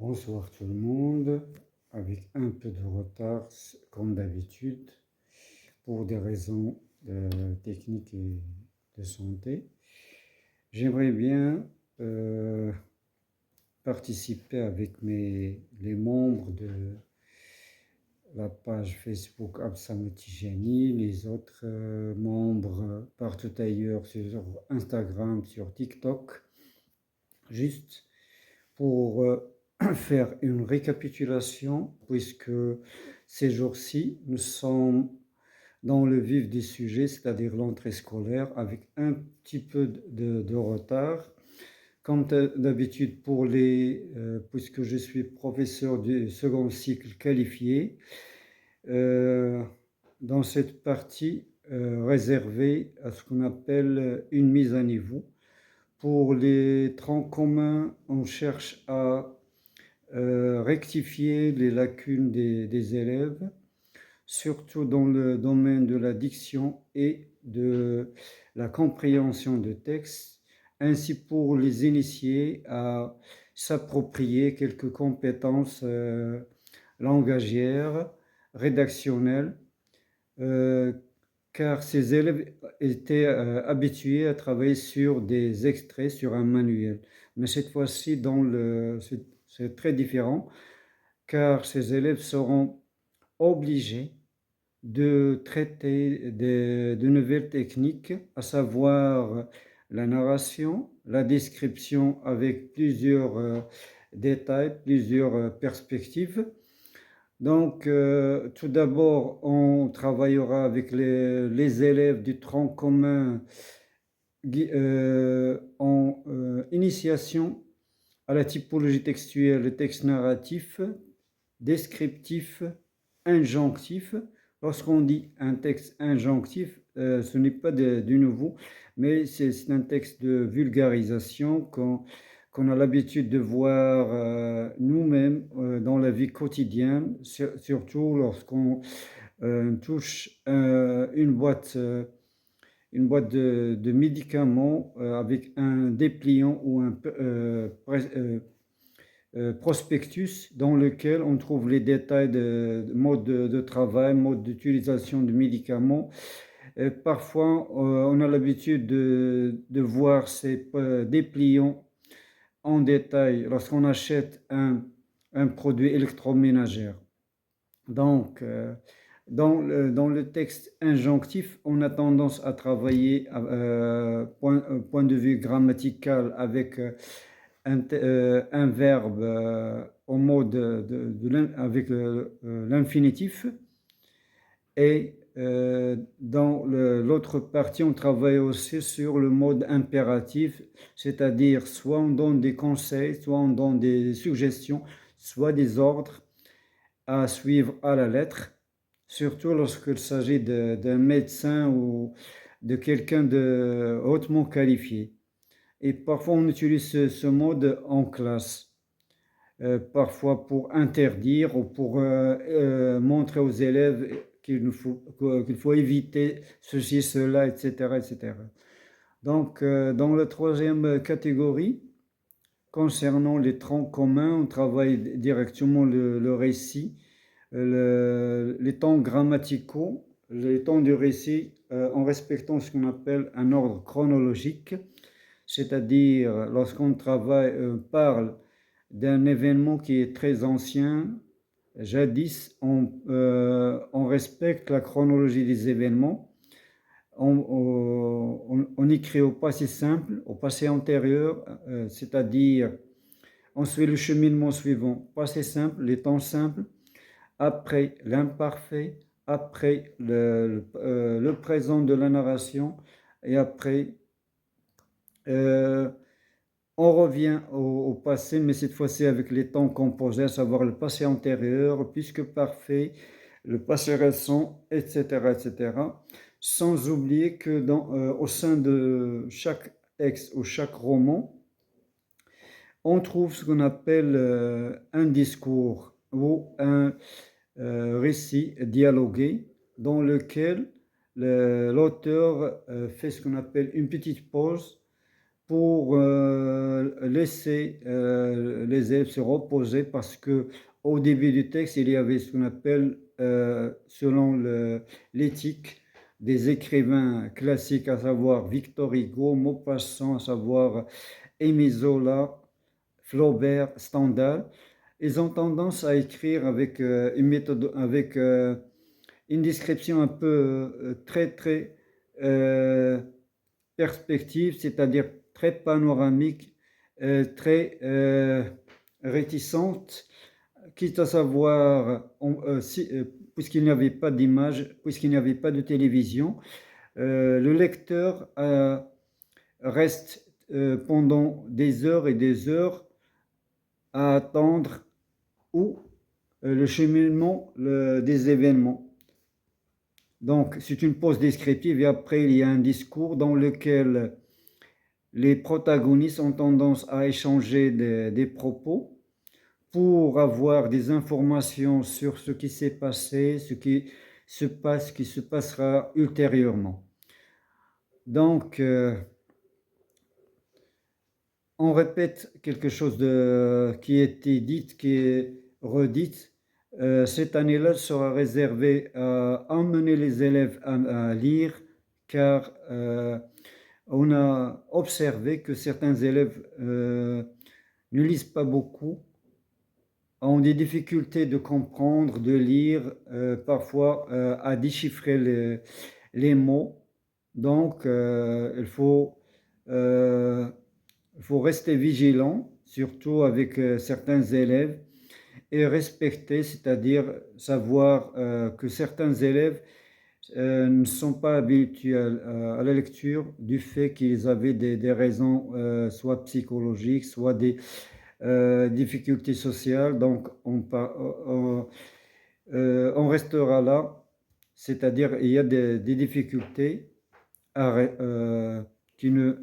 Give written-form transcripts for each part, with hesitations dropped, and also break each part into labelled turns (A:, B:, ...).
A: Bonsoir tout le monde, avec un peu de retard comme d'habitude pour des raisons techniques et de santé. J'aimerais bien participer avec les membres de la page Facebook Absam Tijani, les autres membres partout ailleurs sur Instagram, sur TikTok, juste pour faire une récapitulation, puisque ces jours-ci, nous sommes dans le vif du sujet, c'est-à-dire l'entrée scolaire, avec un petit peu de retard. Comme d'habitude, puisque je suis professeur du second cycle qualifié, dans cette partie réservée à ce qu'on appelle une mise à niveau. Pour les troncs communs, on cherche à rectifier les lacunes des élèves, surtout dans le domaine de la diction et de la compréhension de textes, ainsi pour les initier à s'approprier quelques compétences langagières, rédactionnelles, car ces élèves étaient habitués à travailler sur des extraits, sur un manuel. Mais cette fois-ci, c'est très différent, car ces élèves seront obligés de traiter de nouvelles techniques, à savoir la narration, la description avec plusieurs détails, plusieurs perspectives. Donc, tout d'abord, on travaillera avec les élèves du tronc commun en initiation à la typologie textuelle, le texte narratif, descriptif, injonctif. Lorsqu'on dit un texte injonctif, ce n'est pas du nouveau, mais c'est un texte de vulgarisation qu'on a l'habitude de voir nous-mêmes dans la vie quotidienne, surtout lorsqu'on touche une boîte de médicaments avec un dépliant ou un prospectus dans lequel on trouve les détails de mode de travail, mode d'utilisation de médicaments. Parfois, on a l'habitude de voir ces dépliants en détail lorsqu'on achète un produit électroménager. Donc, dans le texte injonctif, on a tendance à travailler point de vue grammatical avec un verbe au mode avec l'infinitif. Et dans l'autre partie, on travaille aussi sur le mode impératif, c'est-à-dire soit on donne des conseils, soit on donne des suggestions, soit des ordres à suivre à la lettre, surtout lorsqu'il s'agit d'un médecin ou de quelqu'un de hautement qualifié. Et parfois, on utilise ce mode en classe, parfois pour interdire ou pour montrer aux élèves qu'il faut éviter ceci, cela, etc., etc. Donc, dans la troisième catégorie, concernant les troncs communs, on travaille directement le récit, les temps grammaticaux, les temps du récit, en respectant ce qu'on appelle un ordre chronologique, c'est-à-dire lorsqu'on parle d'un événement qui est très ancien, jadis, on respecte la chronologie des événements. On écrit au passé simple, au passé antérieur, c'est-à-dire on suit le cheminement suivant, passé simple, les temps simples, après l'imparfait, après le présent de la narration, et après on revient au passé, mais cette fois-ci avec les temps composés, à savoir le passé antérieur, puisque parfait, le passé récent, etc., etc. Sans oublier que au sein de chaque texte ou chaque roman, on trouve ce qu'on appelle un discours ou un récit dialogué dans lequel l'auteur fait ce qu'on appelle une petite pause pour laisser les élèves se reposer parce que au début du texte, il y avait ce qu'on appelle, selon l'éthique des écrivains classiques, à savoir Victor Hugo, Maupassant, à savoir Émile Zola, Flaubert, Stendhal. Ils ont tendance à écrire avec une méthode, avec une description un peu très très euh, perspective, c'est-à-dire très panoramique, très réticente, quitte à savoir, puisqu'il n'y avait pas d'image, puisqu'il n'y avait pas de télévision, le lecteur reste pendant des heures et des heures à attendre ou le cheminement des événements. Donc, c'est une pause descriptive et après, il y a un discours dans lequel les protagonistes ont tendance à échanger des propos pour avoir des informations sur ce qui s'est passé, ce qui se passe, ce qui se passera ultérieurement. Donc, on répète quelque chose qui a été dit, qui est redite. Cette année-là sera réservée à emmener les élèves à lire, car on a observé que certains élèves ne lisent pas beaucoup, ont des difficultés de comprendre, de lire, parfois à déchiffrer les mots. Donc, euh, il faut rester vigilant, surtout avec certains élèves, et respecter, c'est-à-dire savoir que certains élèves ne sont pas habitués à la lecture du fait qu'ils avaient des raisons soit psychologiques, soit des difficultés sociales. Donc, on restera là, c'est-à-dire il y a des difficultés à qui, ne,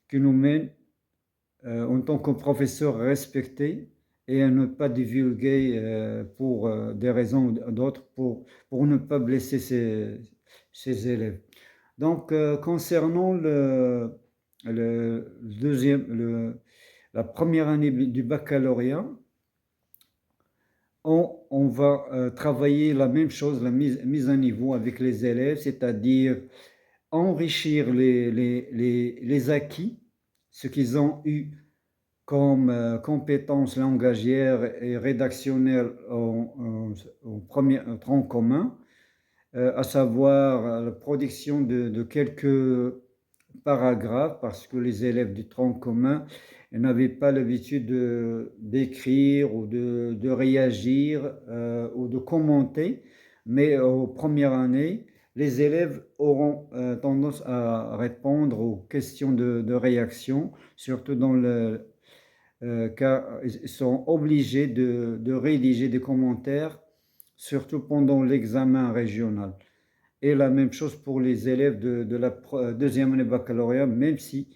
A: qui nous mènent en tant que professeur respecté et à ne pas divulguer pour des raisons ou d'autres pour ne pas blesser ses élèves. Donc, concernant le deuxième, la première année du baccalauréat, on va travailler la même chose, la mise à niveau avec les élèves, c'est-à-dire enrichir les acquis, ce qu'ils ont eu comme compétences langagières et rédactionnelles au premier tronc commun, à savoir la production de quelques paragraphes, parce que les élèves du tronc commun n'avaient pas l'habitude d'écrire ou de réagir ou de commenter, mais aux premières années, les élèves auront tendance à répondre aux questions de réaction, surtout car ils sont obligés de rédiger des commentaires, surtout pendant l'examen régional. Et la même chose pour les élèves de la deuxième année baccalauréat, même si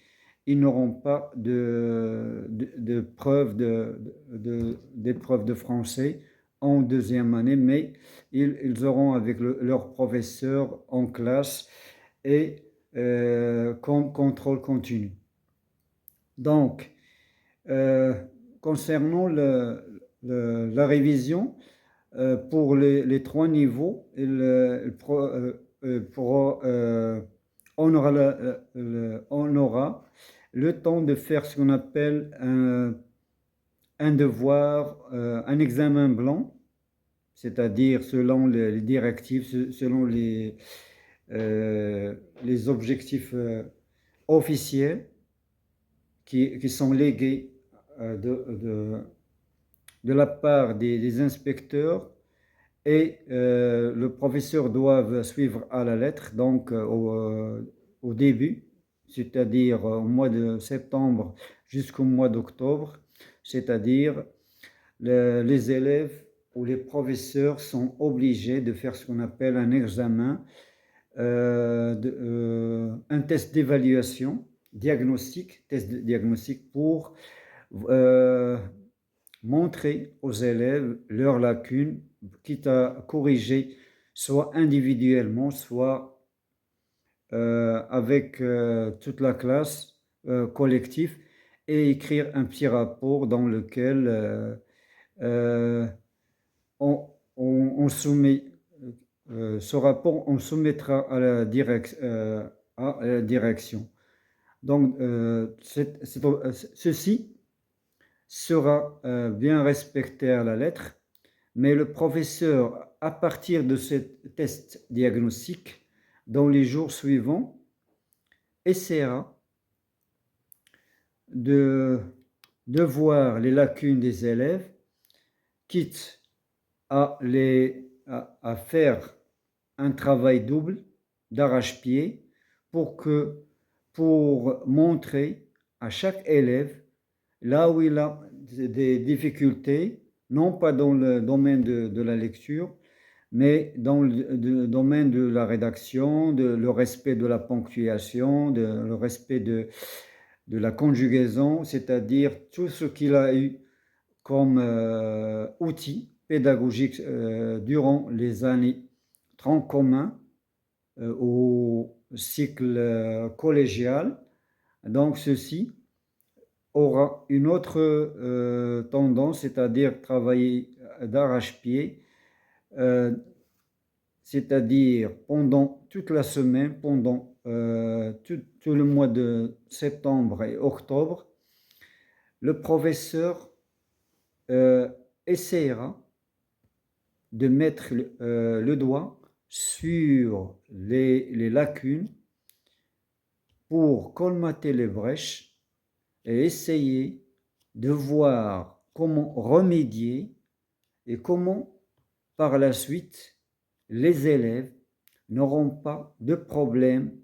A: ils n'auront pas d'épreuve de français en deuxième année, mais ils auront avec leur professeur en classe et comme contrôle continu. Donc, euh, concernant la révision, pour les trois niveaux, on aura le temps de faire ce qu'on appelle un devoir, un examen blanc, c'est-à-dire selon les directives, selon les objectifs officiels qui sont légués de la part des inspecteurs et le professeur doit suivre à la lettre, donc au début, c'est-à-dire au mois de septembre jusqu'au mois d'octobre, c'est-à-dire les élèves ou les professeurs sont obligés de faire ce qu'on appelle un examen, un test d'évaluation, test diagnostic pour euh, montrer aux élèves leurs lacunes, quitte à corriger soit individuellement, soit avec toute la classe collectif et écrire un petit rapport dans lequel euh, on soumet ce rapport, on soumettra à la direction. Donc, ceci sera bien respecté à la lettre, mais le professeur, à partir de ce test diagnostic, dans les jours suivants, essaiera de, de voir les lacunes des élèves, quitte à faire un travail double d'arrache-pied pour montrer à chaque élève là où il a des difficultés, non pas dans le domaine de la lecture, mais dans le domaine de la rédaction, le respect de la ponctuation, le respect de la conjugaison, c'est-à-dire tout ce qu'il a eu comme outil pédagogique durant les années tronc commun au cycle collégial. Donc ceci aura une autre tendance, c'est-à-dire travailler d'arrache-pied, euh, c'est-à-dire pendant toute la semaine, pendant tout le mois de septembre et octobre, le professeur euh, essaiera de mettre le doigt sur les lacunes pour colmater les brèches et essayer de voir comment remédier et comment par la suite les élèves n'auront pas de problème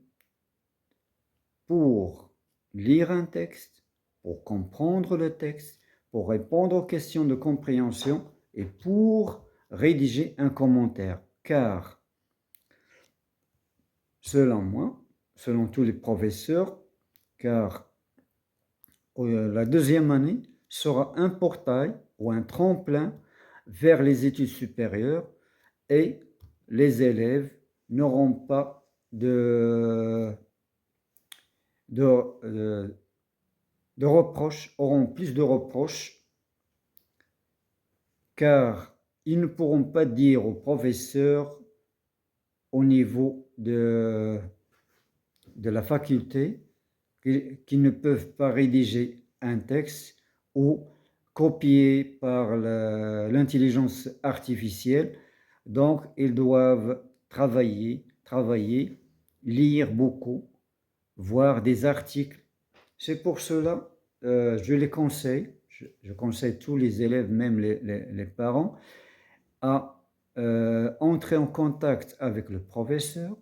A: pour lire un texte, pour comprendre le texte, pour répondre aux questions de compréhension et pour rédiger un commentaire. Car, selon moi, selon tous les professeurs, car la deuxième année sera un portail ou un tremplin vers les études supérieures et les élèves n'auront pas de reproches, auront plus de reproches, car ils ne pourront pas dire aux professeurs au niveau de la faculté qu'ils ne peuvent pas rédiger un texte ou copier par l'intelligence artificielle. Donc, ils doivent travailler, lire beaucoup, voir des articles. C'est pour cela, je les conseille, je conseille tous les élèves, même les parents, à entrer en contact avec le professeur,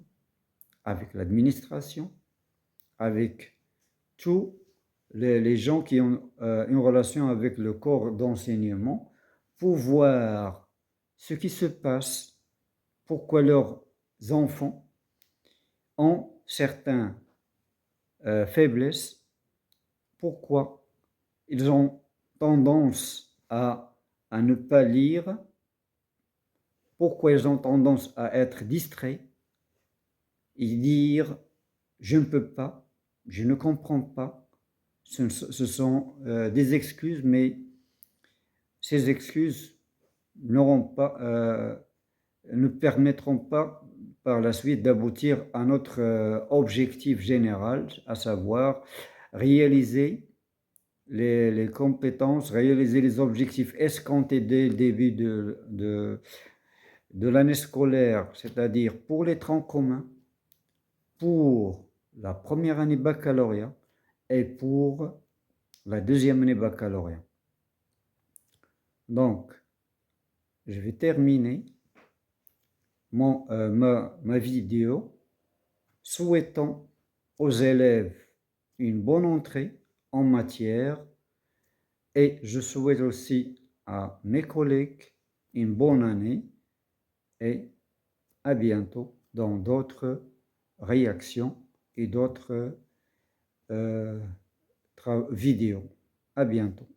A: avec l'administration, avec tous les gens qui ont une relation avec le corps d'enseignement pour voir ce qui se passe, pourquoi leurs enfants ont certaines faiblesses, pourquoi ils ont tendance à ne pas lire, pourquoi ils ont tendance à être distraits et dire je ne peux pas, je ne comprends pas. Ce sont des excuses, mais ces excuses ne permettront pas par la suite d'aboutir à notre objectif général, à savoir réaliser les compétences, réaliser les objectifs escomptés dès le début de l'année scolaire, c'est-à-dire pour les troncs communs, pour la première année baccalauréat et pour la deuxième année baccalauréat. Donc, je vais terminer ma vidéo souhaitant aux élèves une bonne entrée en matière et je souhaite aussi à mes collègues une bonne année et à bientôt dans d'autres réactions et d'autres vidéos. À bientôt.